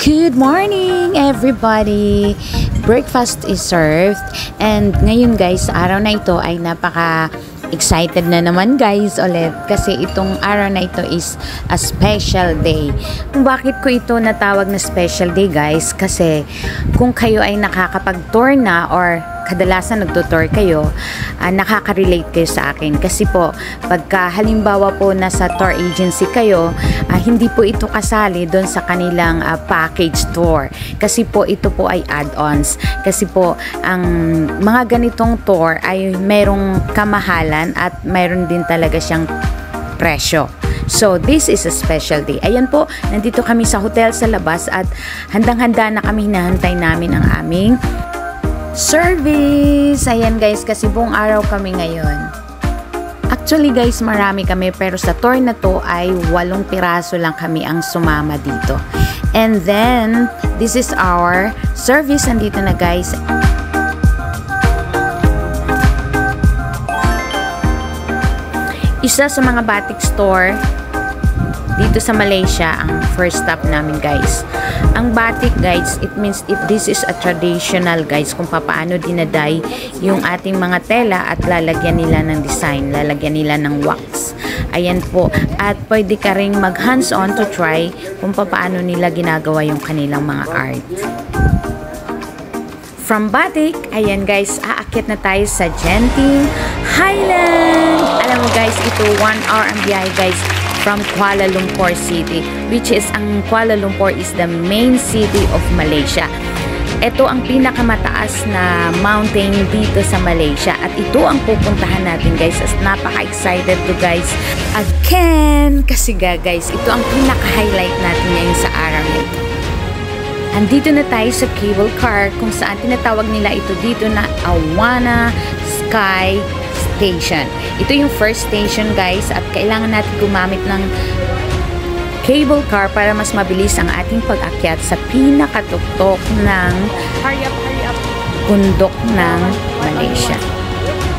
Good morning everybody! Breakfast is served and ngayon guys, araw na ito ay excited na naman guys ulit kasi itong araw na ito is a special day. Bakit ko ito natawag na special day guys? Kasi kung kayo ay nakakapag-tour na or kadalasan nagtutour kayo, nakaka-relate kayo sa akin. Kasi po, pagka halimbawa po nasa tour agency kayo, hindi po ito kasali doon sa kanilang package tour. Kasi po, ito po ay add-ons. Kasi po, ang mga ganitong tour ay mayroong kamahalan at mayroon din talaga siyang presyo. So, this is a special day. Ayan po, nandito kami sa hotel sa labas at handang-handa na kami, hinahantay namin ang aming service. Ayan guys, kasi buong araw kami ngayon. Actually guys, marami kami pero sa tour na to ay 8 piraso lang kami ang sumama dito. And then, this is our service. Nandito na guys. Isa sa mga batik store dito sa Malaysia ang first stop namin guys. Ang batik guys, it means if this is a traditional guys, kung paano dinaday yung ating mga tela at lalagyan nila ng design, lalagyan nila ng wax. Ayan po. At pwede ka ring mag hands-on to try kung paano nila ginagawa yung kanilang mga art. From batik, ayan guys, aakyat na tayo sa Genting Highland. Alam mo guys, ito 1 hour ang biyahe guys from Kuala Lumpur City, which is ang Kuala Lumpur is the main city of Malaysia. Ito ang pinakamataas na mountain dito sa Malaysia at ito ang pupuntahan natin guys, as napaka-excited to guys again kasi guys, ito ang pinaka-highlight natin ngayon sa araw na ito. Andito na tayo sa cable car kung saan tinatawag nila ito dito na Awana Sky Station. Ito yung first station guys at kailangan natin gumamit ng cable car para mas mabilis ang ating pag-akyat sa pinakatuktok ng bundok ng Malaysia.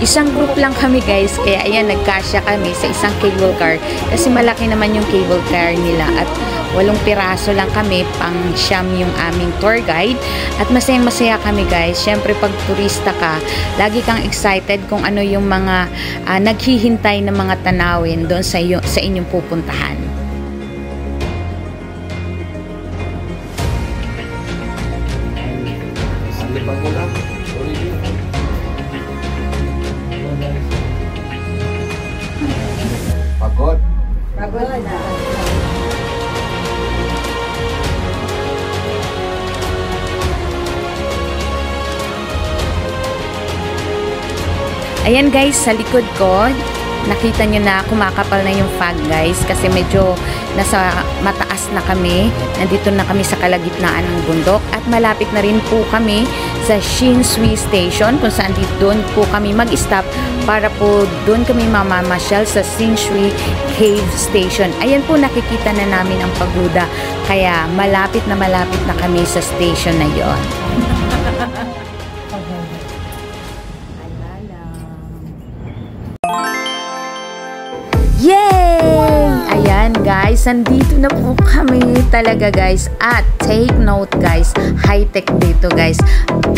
Isang group lang kami guys, kaya ayan, nagkasya kami sa isang cable car kasi malaki naman yung cable car nila at 8 piraso lang kami, pang siyam yung aming tour guide at masayang-masaya kami guys. Syempre pag turista ka, lagi kang excited kung ano yung mga naghihintay na mga tanawin doon sa inyong pupuntahan. Pagod. Ayan guys, sa likod ko, nakita nyo na kumakapal na yung fog guys kasi medyo nasa mataas na kami. Nandito na kami sa kalagitnaan ng bundok at malapit na rin po kami sa Shin Sui Station kung saan doon po kami mag-stop para po doon kami mamamasyal sa Shin Sui Cave Station. Ayan po, nakikita na namin ang pagoda kaya malapit na kami sa station na yon. Yay! Ayan guys, nandito na po kami talaga guys. At take note guys, high-tech dito guys.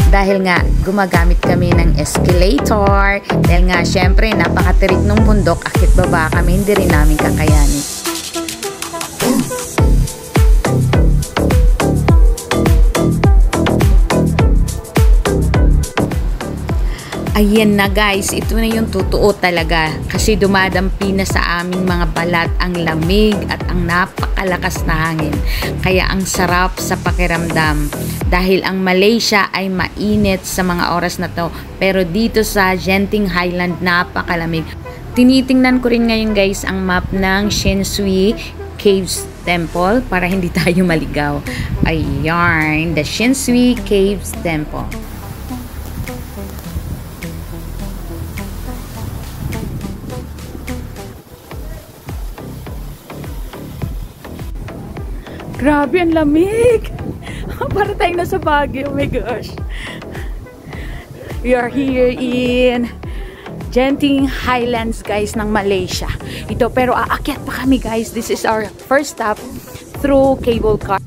Dahil nga gumagamit kami ng escalator. Dahil nga syempre napakatirik ng bundok, akit baba kami, hindi rin namin kakayanin. Ayan na guys, ito na yung totoo talaga kasi dumadampi na sa aming mga balat ang lamig at ang napakalakas na hangin. Kaya ang sarap sa pakiramdam dahil ang Malaysia ay mainit sa mga oras na to pero dito sa Genting Highland napakalamig. Tinitingnan ko rin ngayon guys ang map ng Shin Sui Caves Temple para hindi tayo maligaw. Ayan, the Shin Sui Caves Temple. Grabe, ang lamig! Para tayong nasa Baguio, oh my gosh. We are here in Genting Highlands guys ng Malaysia. Ito, pero aakyat pa kami guys. This is our first stop through cable car.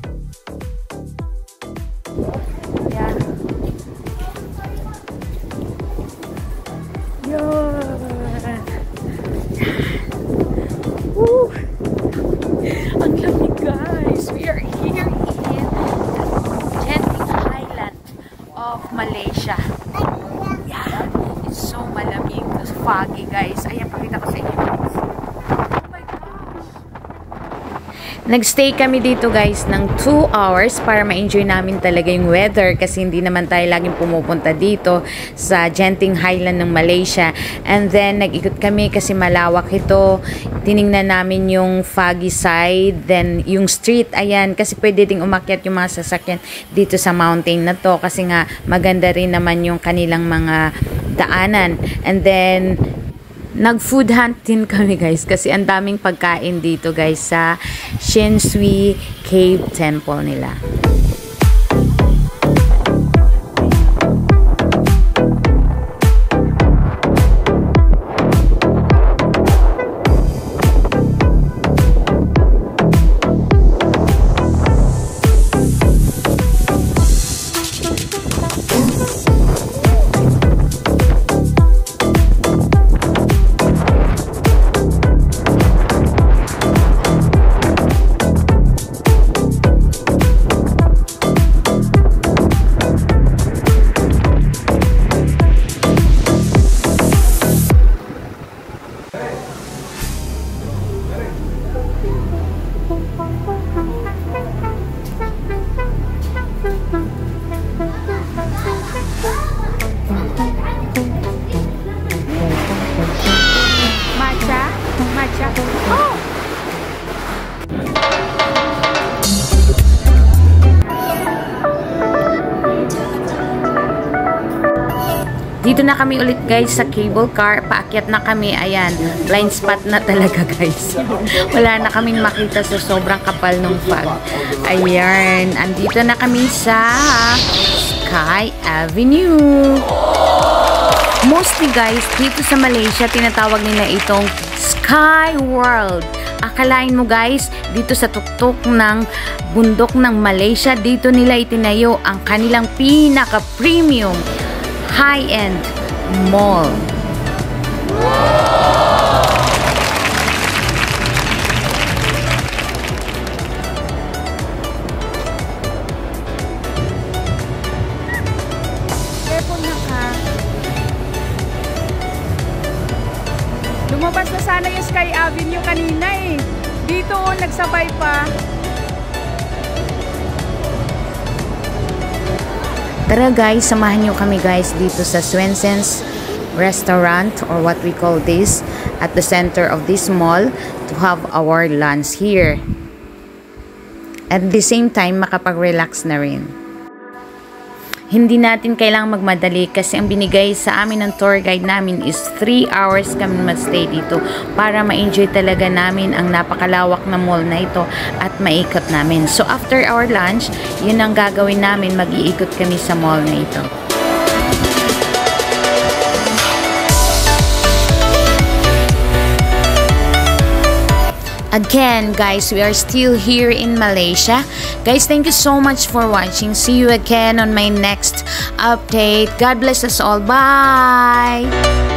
Nagstay kami dito guys ng 2 hours para ma-enjoy namin talaga yung weather kasi hindi naman tayo laging pumupunta dito sa Genting Highland ng Malaysia. And then nag-ikot kami kasi malawak ito. Tiningnan namin yung foggy side, then yung street, ayan, kasi pwede ding umakyat yung mga sasakyan dito sa mountain na to kasi nga maganda rin naman yung kanilang mga daanan. And then nag-food hunt din kami guys kasi ang daming pagkain dito guys sa Shin Sui Cave Temple nila. Dito na kami ulit guys sa cable car. Paakyat na kami. Ayan. Blind spot na talaga guys. Wala na kaming makita sa sobrang kapal ng fog. Ayan. Andito na kami sa Sky Avenue. Mostly guys, dito sa Malaysia, tinatawag nila itong Sky World. Akalain mo guys, dito sa tuktok ng bundok ng Malaysia, dito nila itinayo ang kanilang pinaka-premium high-end mall. Careful na ka. Lumabas na sana yung Sky Avenue kanina eh. Dito nagsabay pa. Tara guys, samahan nyo kami guys dito sa Swenson's restaurant or what we call this at the center of this mall to have our lunch here. At the same time, makapag-relax na rin. Hindi natin kailangang magmadali kasi ang binigay sa amin ng tour guide namin is 3 hours kami mag-stay dito para ma-enjoy talaga namin ang napakalawak na mall na ito at maikot namin. So after our lunch, yun ang gagawin namin, mag-iikot kami sa mall na ito. Again, guys, we are still here in Malaysia. Guys, thank you so much for watching. See you again on my next update. God bless us all. Bye!